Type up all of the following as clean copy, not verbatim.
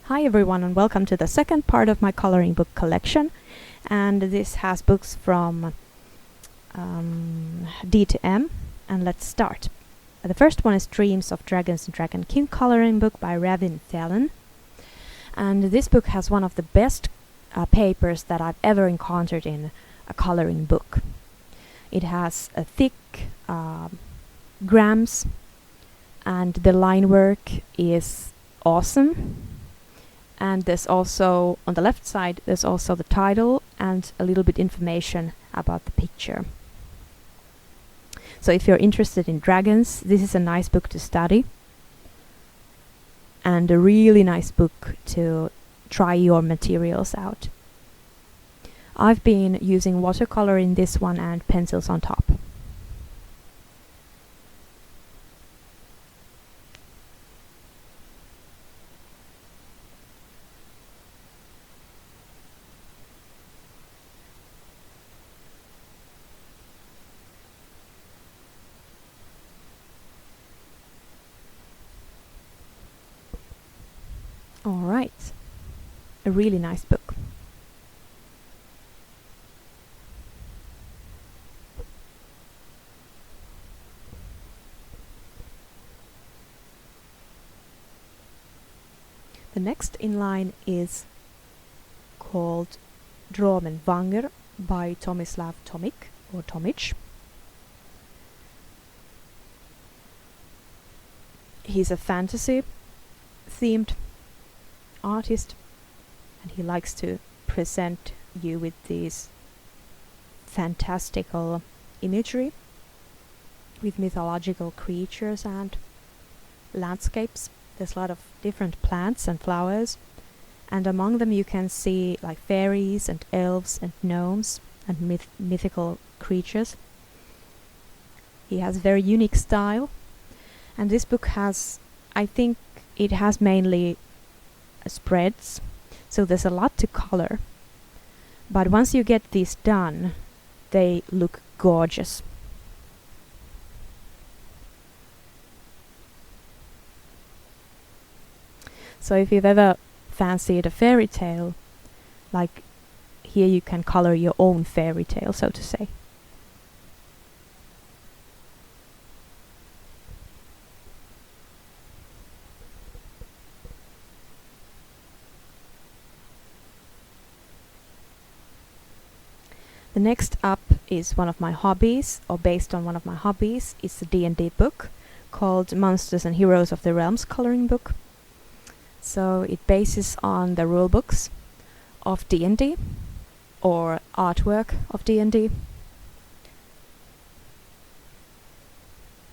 Hi everyone and welcome to the second part of my coloring book collection, and this has books from D to M, and let's start. The first one is Dreams of Dragons and Dragon King coloring book by Ravin Fallon, and this book has one of the best papers that I've ever encountered in a coloring book. It has a thick grams and the line work is awesome. And there's also, on the left side, there's also the title and a little bit information about the picture. So if you're interested in dragons, this is a nice book to study. And a really nice book to try your materials out. I've been using watercolor in this one and pencils on top. Alright, a really nice book. The next in line is called Drawmen Wenger by Tomislav Tomic, or Tomic. He's a fantasy themed artist, and he likes to present you with these fantastical imagery with mythological creatures and landscapes. There's a lot of different plants and flowers, and among them you can see like fairies and elves and gnomes and mythical creatures. He has a very unique style, and this book has, I think it has mainly spreads, so there's a lot to color, but once you get these done they look gorgeous. So if you've ever fancied a fairy tale, like here you can color your own fairy tale, so to say. The next up is one of my hobbies, or based on one of my hobbies. It's a D&D book called Monsters and Heroes of the Realms coloring book. So it bases on the rule books of D&D, or artwork of D&D.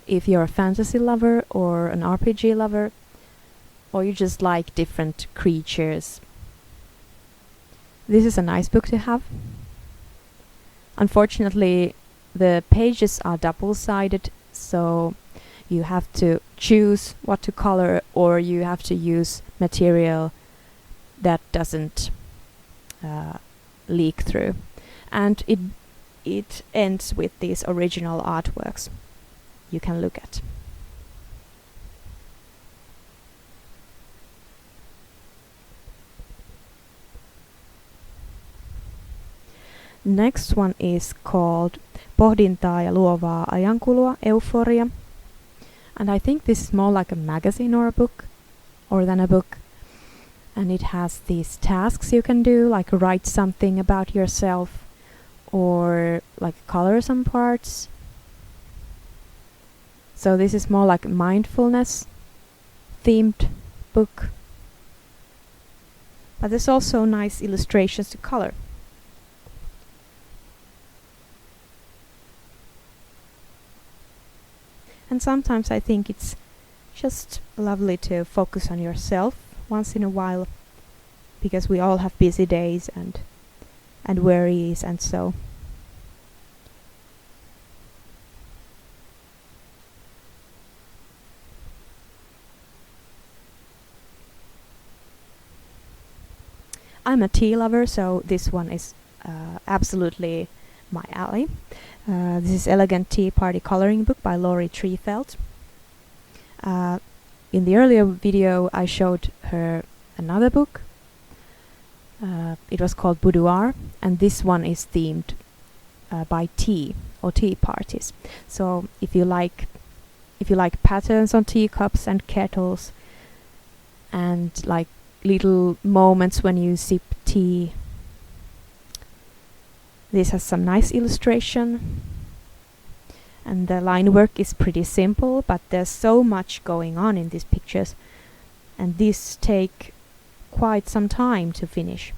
If you're a fantasy lover or an RPG lover, or you just like different creatures, this is a nice book to have. Unfortunately, the pages are double-sided, so you have to choose what to color, or you have to use material that doesn't leak through. And it ends with these original artworks you can look at. Next one is called Porintai ja luovaa ajankulua, Euphoria. And I think this is more like a magazine or a book, or than a book. And it has these tasks you can do, like write something about yourself, or like color some parts. So this is more like a mindfulness themed book. But there's also nice illustrations to color. And sometimes I think it's just lovely to focus on yourself once in a while, because we all have busy days and worries and so. I'm a tea lover, so this one is absolutely my alley. This is Elegant Tea Party Coloring Book by Laurie Treefeld. In the earlier video I showed her another book. It was called Boudoir, and this one is themed by tea or tea parties. So if you like patterns on teacups and kettles, and like little moments when you sip tea, this has some nice illustration. And the line work is pretty simple, but there's so much going on in these pictures, and these take quite some time to finish.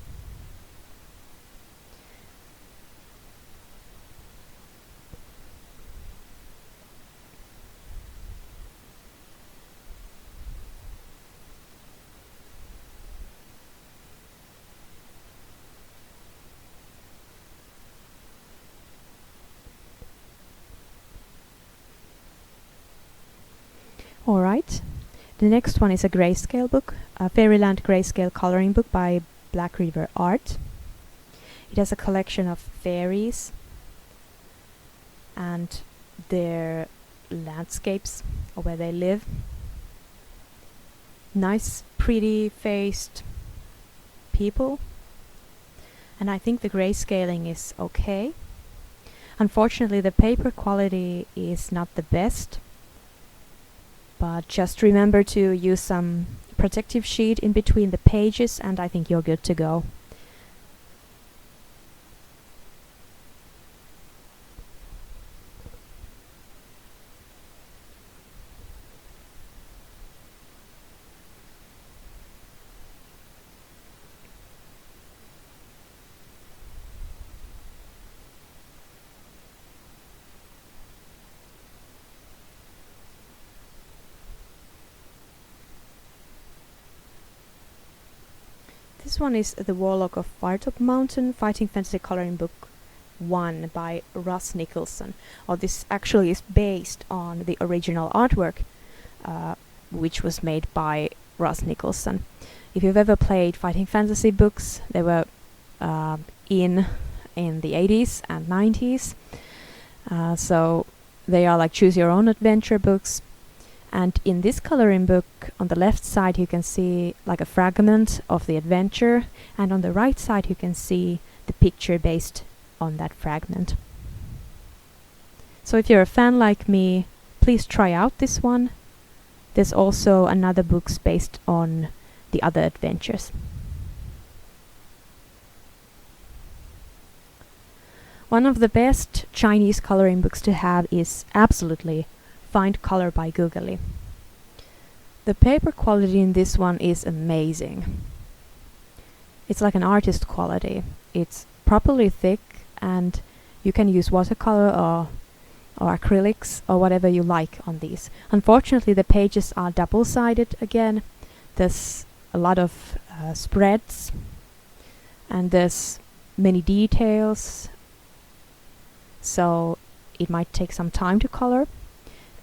Alright, the next one is a grayscale book, a Fairyland grayscale coloring book by Black River Art. It has a collection of fairies and their landscapes, or where they live. Nice, pretty faced people, and I think the grayscaling is okay. Unfortunately, the paper quality is not the best, but just remember to use some protective sheet in between the pages, and I think you're good to go. This one is The Warlock of Firetop Mountain, Fighting Fantasy Coloring Book 1 by Russ Nicholson. This actually is based on the original artwork, which was made by Russ Nicholson. If you've ever played fighting fantasy books, they were in the 80s and 90s. So they are like choose your own adventure books. And in this coloring book, on the left side you can see like a fragment of the adventure, and on the right side you can see the picture based on that fragment. So if you're a fan like me, please try out this one. There's also another books based on the other adventures. One of the best Chinese coloring books to have is absolutely Find Color by Googly. The paper quality in this one is amazing. It's like an artist quality. It's properly thick, and you can use watercolor or acrylics or whatever you like on these. Unfortunately, the pages are double-sided again. There's a lot of spreads, and there's many details, so it might take some time to color.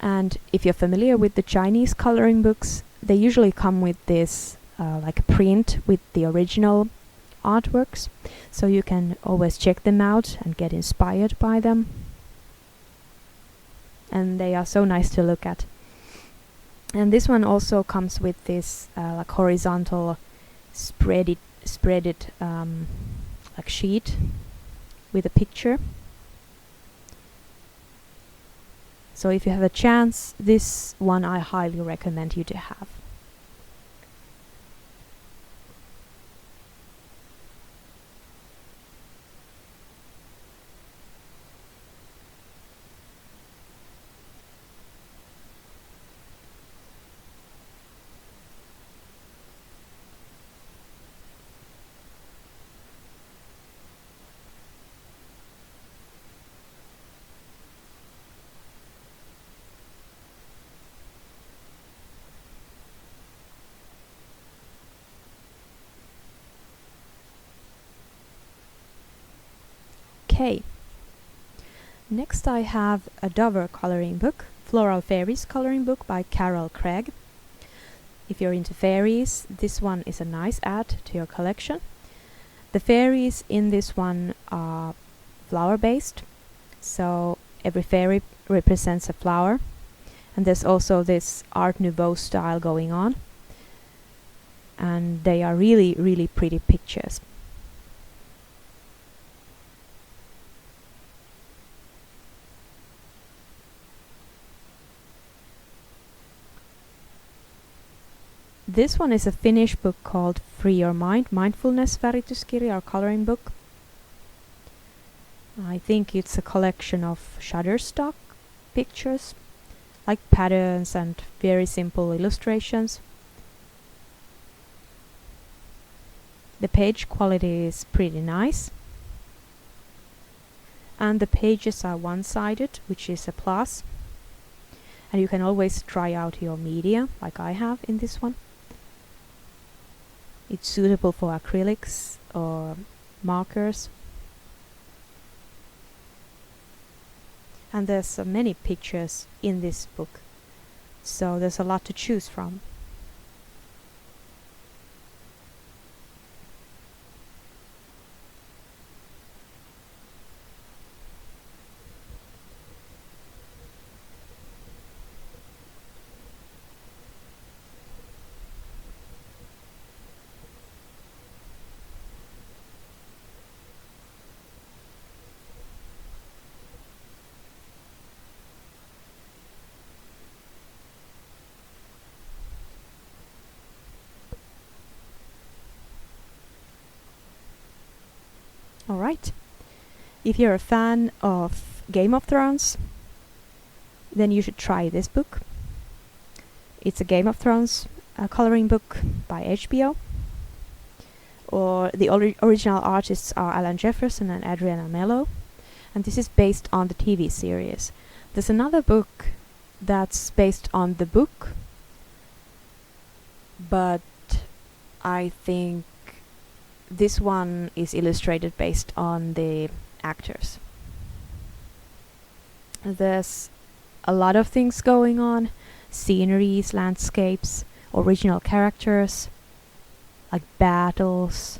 And if you're familiar with the Chinese coloring books, they usually come with this like a print with the original artworks, so you can always check them out and get inspired by them. And they are so nice to look at. And this one also comes with this like horizontal spreaded like sheet with a picture. So if you have a chance, this one I highly recommend you to have. Okay. Next I have a Dover coloring book, Floral Fairies coloring book by Carol Craig. If you're into fairies, this one is a nice add to your collection. The fairies in this one are flower based, so every fairy represents a flower, and there's also this Art Nouveau style going on. and they are really, really pretty pictures. This one is a Finnish book called Free Your Mind, Mindfulness Variety, our coloring book. I think it's a collection of Shutterstock pictures, like patterns and very simple illustrations. The page quality is pretty nice. And the pages are one-sided, which is a plus. And you can always try out your media, like I have in this one. It's suitable for acrylics or markers. And there's many pictures in this book, so there's a lot to choose from. Alright, if you're a fan of Game of Thrones, then you should try this book. It's a Game of Thrones coloring book by HBO. Or the original artists are Alan Jefferson and Adriana Mello, and this is based on the TV series. There's another book that's based on the book, but I think this one is illustrated based on the actors. There's a lot of things going on, sceneries, landscapes, original characters, like battles,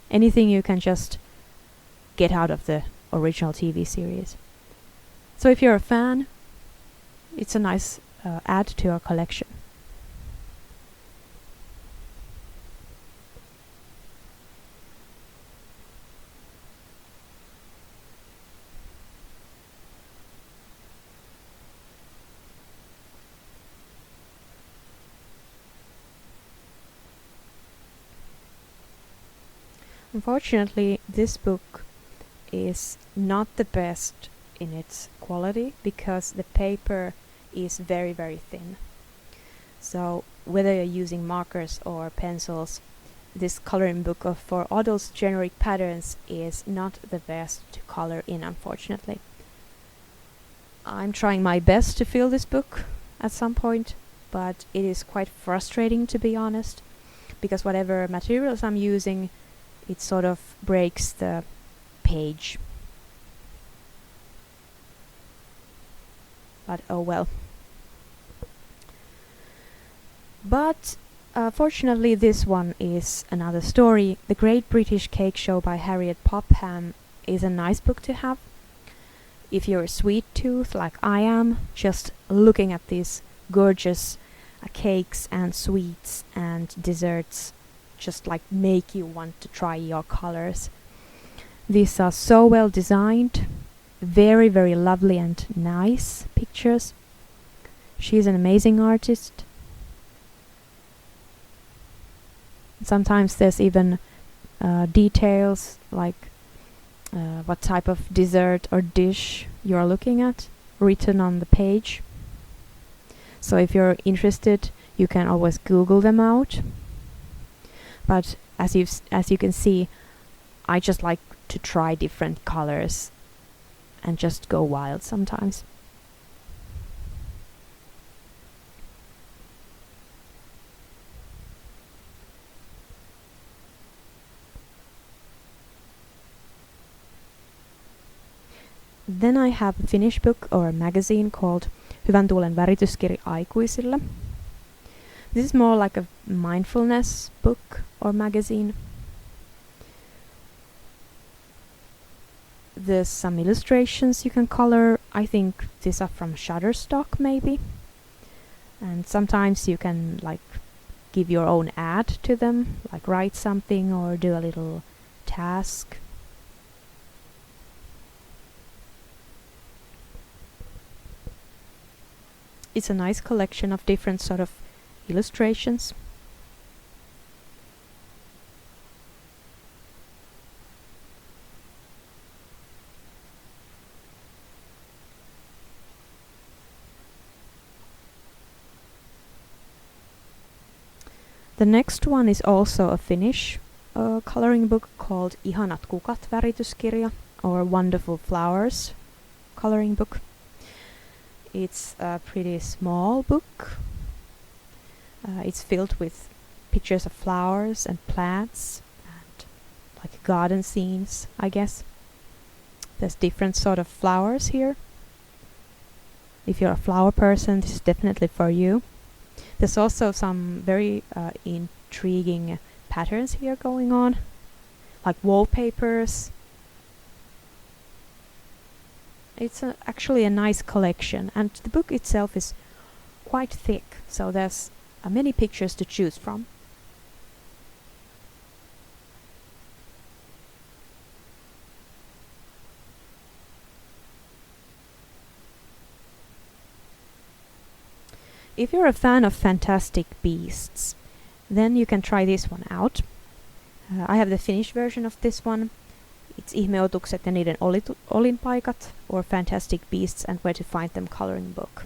anything you can just get out of the original TV series. So if you're a fan, it's a nice add to your collection. Unfortunately, this book is not the best in its quality because the paper is very, very thin. So whether you're using markers or pencils, this coloring book for adults generic patterns is not the best to color in, unfortunately. I'm trying my best to fill this book at some point, but it is quite frustrating, to be honest, because whatever materials I'm using, it sort of breaks the page. But oh well. But fortunately this one is another story. The Great British Cake Show by Harriet Popham is a nice book to have. If you're a sweet tooth like I am, just looking at these gorgeous cakes and sweets and desserts just like make you want to try your colors. These are so well designed, very, very lovely and nice pictures. She's an amazing artist. Sometimes there's even details like what type of dessert or dish you're looking at written on the page. So if you're interested, you can always Google them out. But as you can see, I just like to try different colors and just go wild sometimes. Then I have a Finnish book or a magazine called Vanduul Baritos aikuisille. This is more like a mindfulness book or magazine. There's some illustrations you can color. I think these are from Shutterstock maybe. And sometimes you can like give your own ad to them, like write something or do a little task. It's a nice collection of different sort of illustrations. The next one is also a Finnish coloring book called Ihanat kukat värityskirja, or Wonderful Flowers coloring book. It's a pretty small book. It's filled with pictures of flowers and plants and like garden scenes, I guess. There's different sort of flowers here. If you're a flower person, this is definitely for you. There's also some very intriguing patterns here going on, like wallpapers. It's actually a nice collection, and the book itself is quite thick, so there's many pictures to choose from. If you're a fan of fantastic beasts, then you can try this one out. I have the Finnish version of this one. It's Ihmeotukset ja niiden olinpaikat, or Fantastic Beasts and Where to Find Them coloring book.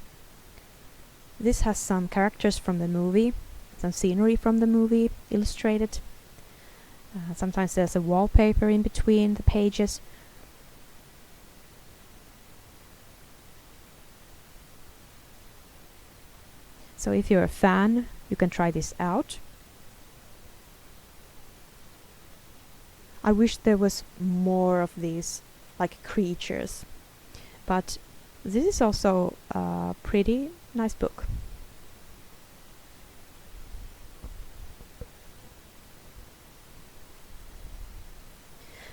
This has some characters from the movie, some scenery from the movie illustrated. Sometimes there's a wallpaper in between the pages. So if you're a fan, you can try this out. I wish there was more of these like creatures, but this is also a pretty nice book.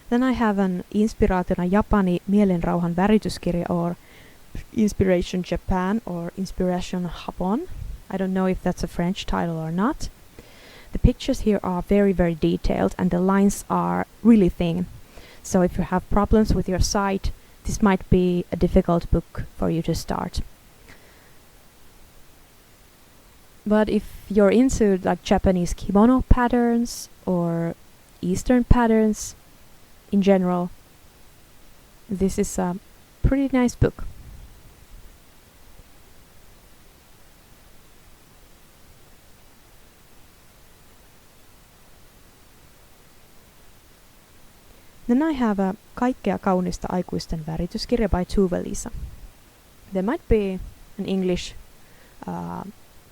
Then I have an Inspiraationa Japani mielenrauhan värityskirja, or Inspiration Japan, or Inspiration Japon. I don't know if that's a French title or not. The pictures here are very, very detailed and the lines are really thin. So if you have problems with your sight, this might be a difficult book for you to start. But if you're into like Japanese kimono patterns or Eastern patterns in general, this is a pretty nice book. Then I have a Kaika Kawnesta aikuisten värityskirja by Tuve-Liisa. There might be an English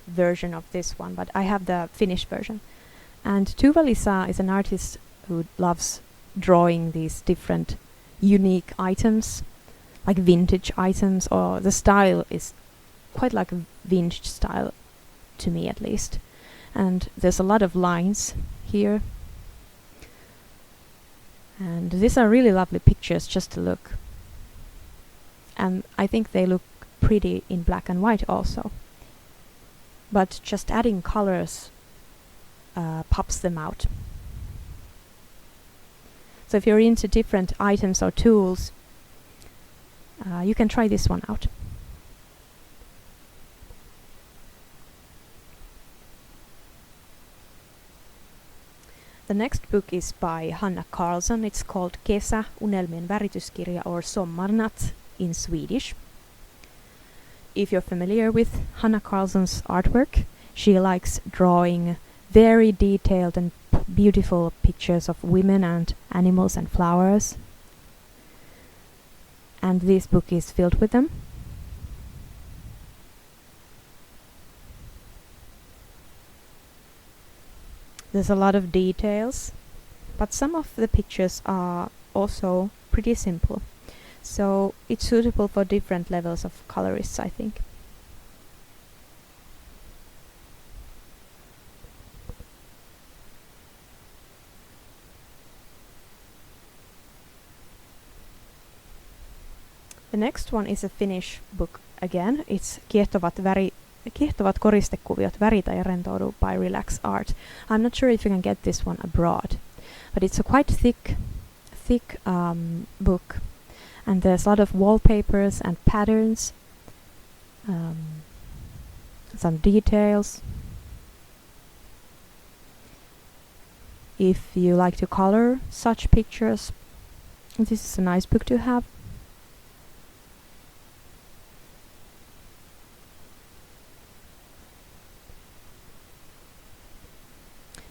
version of this one, but I have the Finnish version. And Tuve-Liisa is an artist who loves drawing these different unique items, like vintage items, or the style is quite like a vintage style to me at least. And there's a lot of lines here. And these are really lovely pictures just to look. And I think they look pretty in black and white also. But just adding colors pops them out. So if you're into different items or tools, you can try this one out. The next book is by Hanna Carlson. It's called Kesä, unelmien värityskirja, or Sommarnatt in Swedish. If you're familiar with Hanna Carlson's artwork, she likes drawing very detailed and beautiful pictures of women and animals and flowers. And this book is filled with them. There's a lot of details, but some of the pictures are also pretty simple. So it's suitable for different levels of colorists, I think. The next one is a Finnish book again. It's Kiehtovat Kiehtovat koristekuviot, Väritä ja rentoudu by Relax Art. I'm not sure if you can get this one abroad, but it's a quite thick book, and there's a lot of wallpapers and patterns, some details. If you like to color such pictures, this is a nice book to have.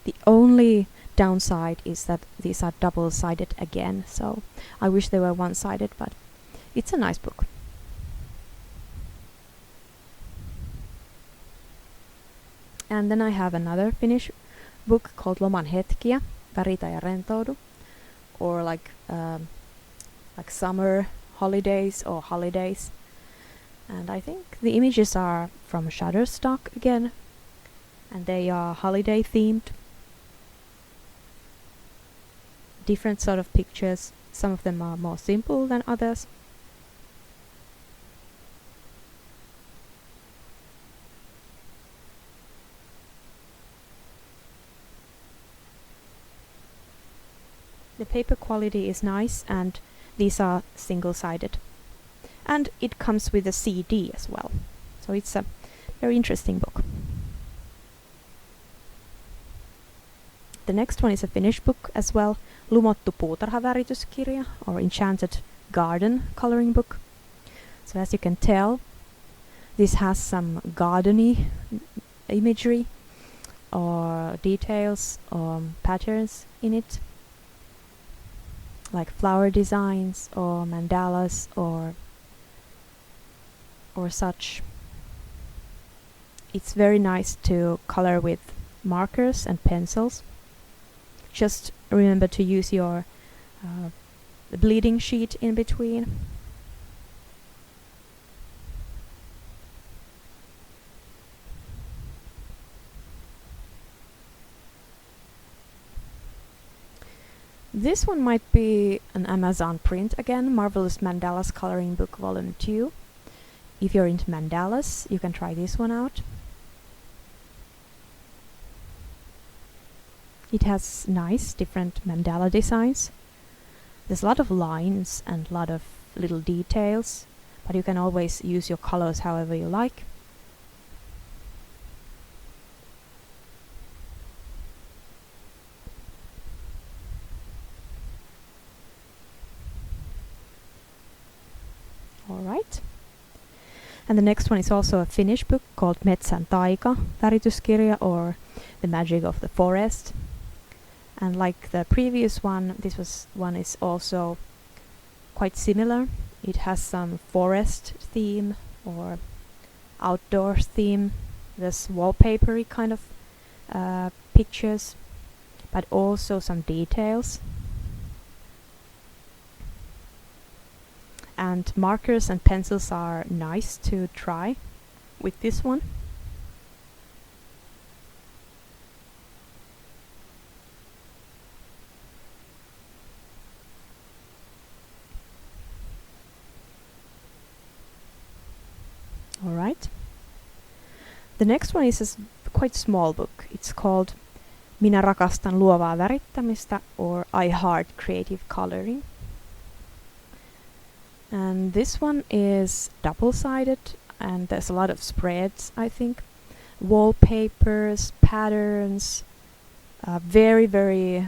The only downside is that these are double-sided again, so I wish they were one-sided, but it's a nice book. And then I have another Finnish book called Loman hetkiä, Väritä ja rentoudu, or like summer holidays or holidays. And I think the images are from Shutterstock again, and they are holiday themed. Different sort of pictures. Some of them are more simple than others. The paper quality is nice, and these are single-sided. And it comes with a CD as well. So it's a very interesting book. The next one is a Finnish book as well, Lumottu puutarhavärityskirja, or Enchanted Garden coloring book. So as you can tell, this has some gardeny imagery or details or patterns in it, like flower designs or mandalas or such. It's very nice to color with markers and pencils. Just remember to use your bleeding sheet in between. This one might be an Amazon print again, Marvelous Mandalas Coloring Book Volume 2. If you're into mandalas, you can try this one out. It has nice different mandala designs. There's a lot of lines and a lot of little details, but you can always use your colors however you like. Alright. And the next one is also a Finnish book called Metsän taika värityskirja, or The Magic of the Forest. And like the previous one, this one is also quite similar. It has some forest theme or outdoor theme. There's wallpapery kind of pictures, but also some details. And markers and pencils are nice to try with this one. Alright. The next one is a quite small book. It's called Minä rakastan luovaa värittämistä, or I Heart Creative Coloring. And this one is double-sided, and there's a lot of spreads, I think. Wallpapers, patterns, very, very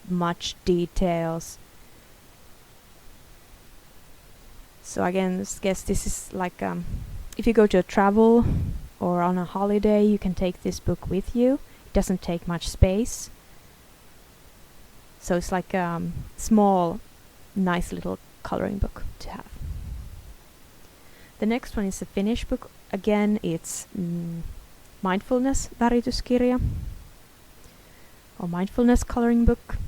much details. So I guess this is like if you go to a travel or on a holiday, you can take this book with you. It doesn't take much space. So it's like a small, nice little coloring book to have. The next one is a Finnish book. Again, it's Mindfulness Variety, or Mindfulness Coloring Book.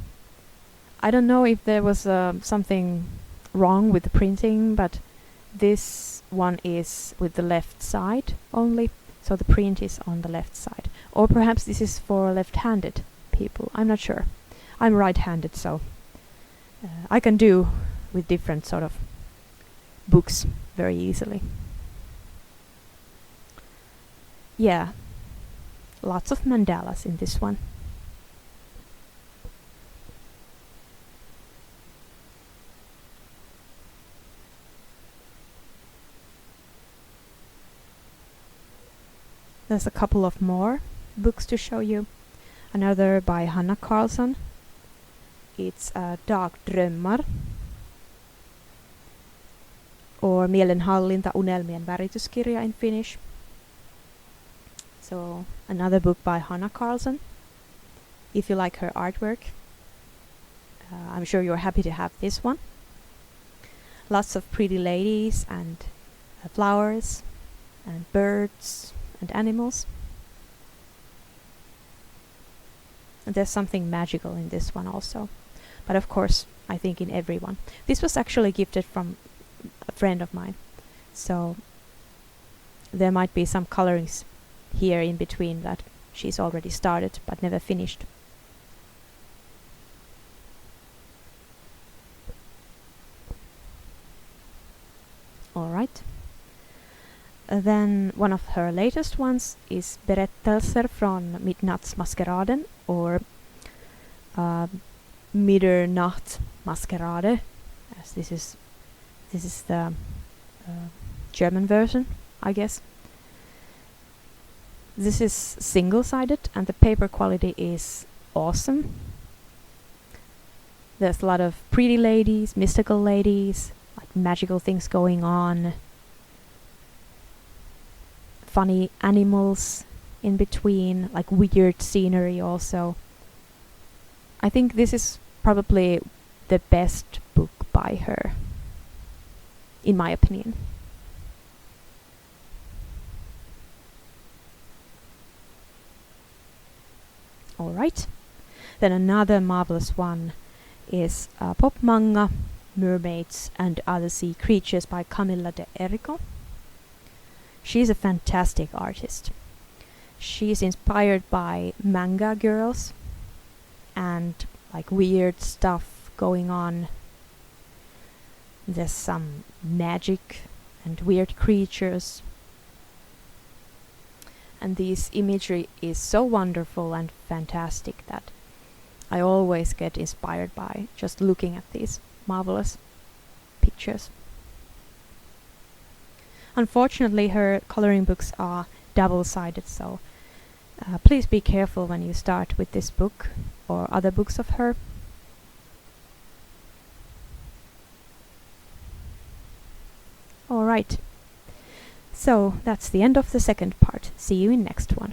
I don't know if there was something wrong with the printing, but this one is with the left side only, so the print is on the left side. Or perhaps this is for left-handed people, I'm not sure. I'm right-handed, so I can do with different sort of books very easily. yeah, lots of mandalas in this one. There's a couple of more books to show you. Another by Hanna Carlson. It's Dagdrömmar, or Mielenhallinta Unelmien värityskirja in Finnish. So another book by Hanna Carlson. If you like her artwork, I'm sure you're happy to have this one. Lots of pretty ladies and flowers and birds and animals. And there's something magical in this one also. But of course, I think in every one. This was actually gifted from a friend of mine. So there might be some colorings here in between that she's already started but never finished. Alright. Then one of her latest ones is Berättelser från Midnattsmaskeraden, or Middernachtmaskerade, as this is the German version, I guess. This is single-sided and the paper quality is awesome. There's a lot of pretty ladies, mystical ladies, like magical things going on, funny animals in between, like weird scenery also. I think this is probably the best book by her, in my opinion. Alright. Then another marvelous one is pop manga, Mermaids and Other Sea Creatures by Camilla de Errico. She's a fantastic artist. She's inspired by manga girls and like weird stuff going on. There's some magic and weird creatures. And this imagery is so wonderful and fantastic that I always get inspired by just looking at these marvelous pictures. Unfortunately, her coloring books are double-sided, so please be careful when you start with this book or other books of her. Alright, so that's the end of the second part. See you in next one.